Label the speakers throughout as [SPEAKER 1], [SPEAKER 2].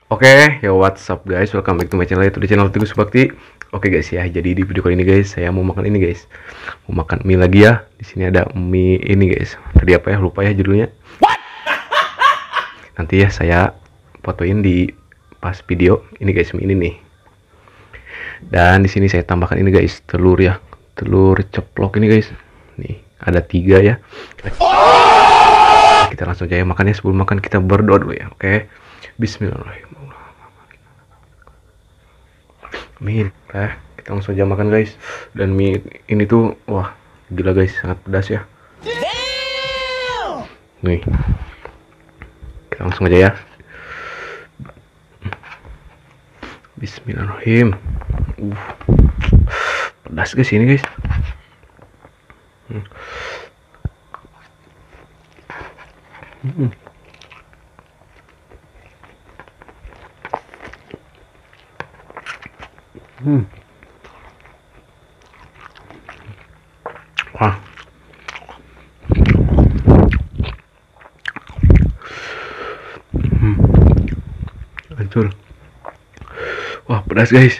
[SPEAKER 1] Oke, yo what's up guys, welcome back to my channel, itu di channel Teguh Subakti. Oke guys ya, jadi di video kali ini guys, saya mau makan ini guys. Mau makan mie lagi ya. Di sini ada mie ini guys. Tadi apa ya? Lupa ya judulnya. Nanti ya saya fotoin di pas video. Ini guys, mie ini nih. Dan di sini saya tambahkan ini guys, telur ya. Telur ceplok ini guys. Nih, ada 3 ya. Kita langsung aja makan ya. Sebelum makan kita berdoa dulu ya. Oke. Bismillahirrahmanirrahim. Amin. Kita langsung aja makan guys. Dan mie ini tuh wah gila guys, sangat pedas ya. Nih, kita langsung aja ya. Bismillahirrahmanirrahim. Pedas guys ini guys. Wah. Hancur. Wah, pedas guys.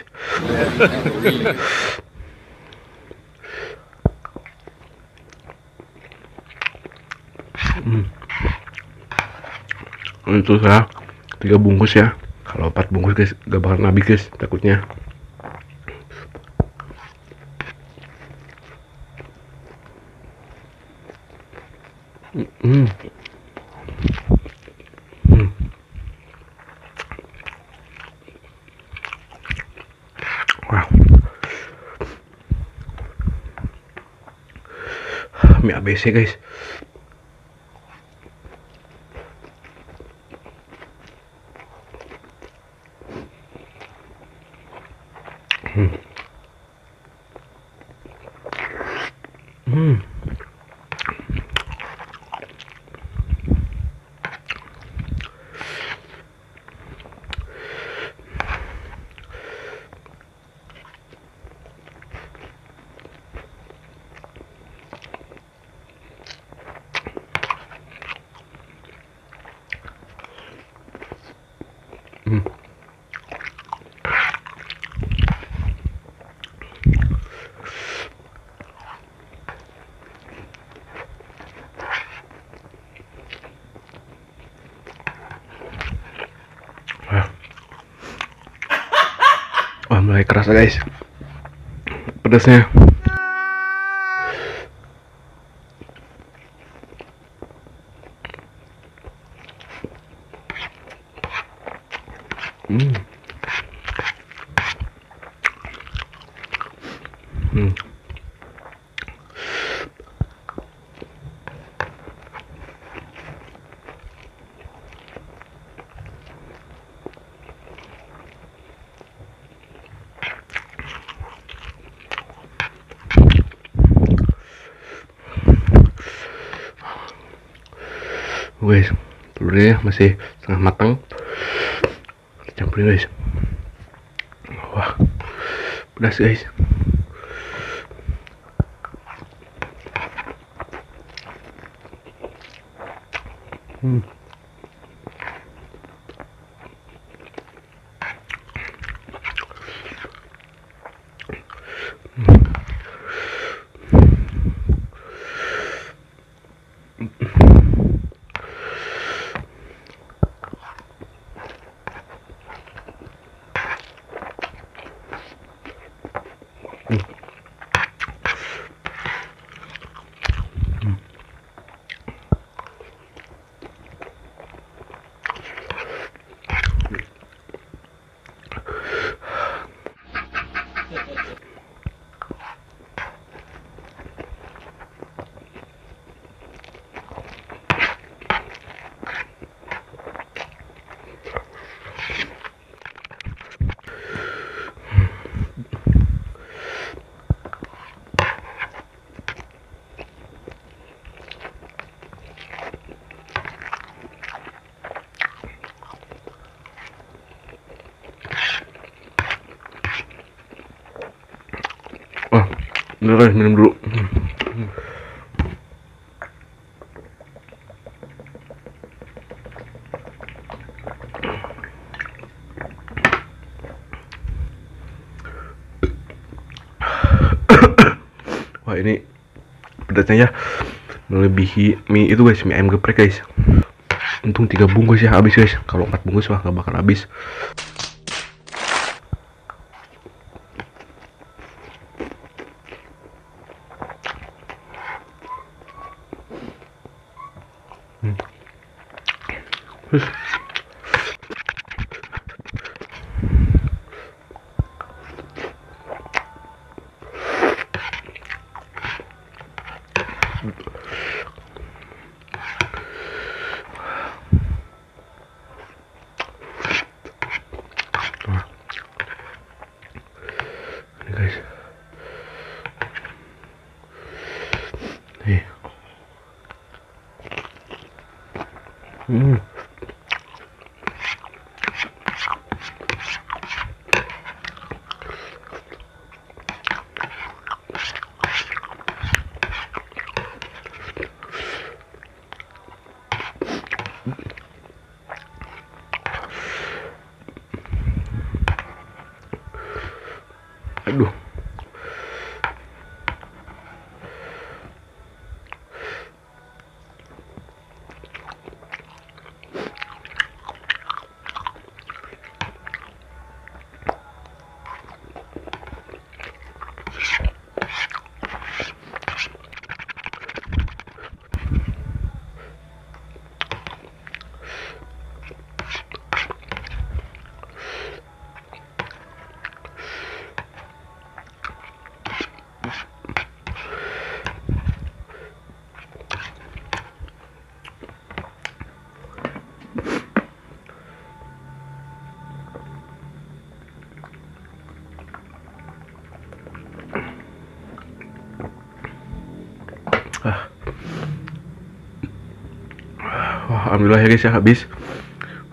[SPEAKER 1] Itu saya 3 bungkus ya. Kalau 4 bungkus guys gak bakal habis guys, takutnya. Wah. Mie ABC guys. Wah, mulai kerasa guys pedasnya. Guys, telurnya masih setengah matang, campurin guys. Wah, pedas guys. Beneran minum dulu. Wah, ini pedasnya ya melebihi mie itu guys, mie ayam geprek guys. Untung 3 bungkus ya habis guys. Kalau 4 bungkus wah nggak bakal habis. Terus ini guys. Nih. Aduh. Wah, alhamdulillah ya guys ya habis.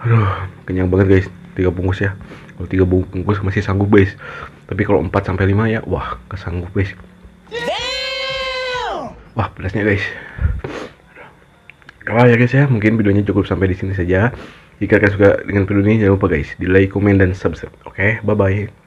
[SPEAKER 1] Aduh, kenyang banget guys. 3 bungkus ya. Kalau 3 bungkus masih sanggup guys. Tapi kalau 4 sampai 5 ya, wah, kesanggup guys. Wah, pedasnya guys. Wah ya guys ya, mungkin videonya cukup sampai di sini saja. Jika kalian suka dengan video ini, jangan lupa guys, di like, komen, dan subscribe. Oke, bye bye.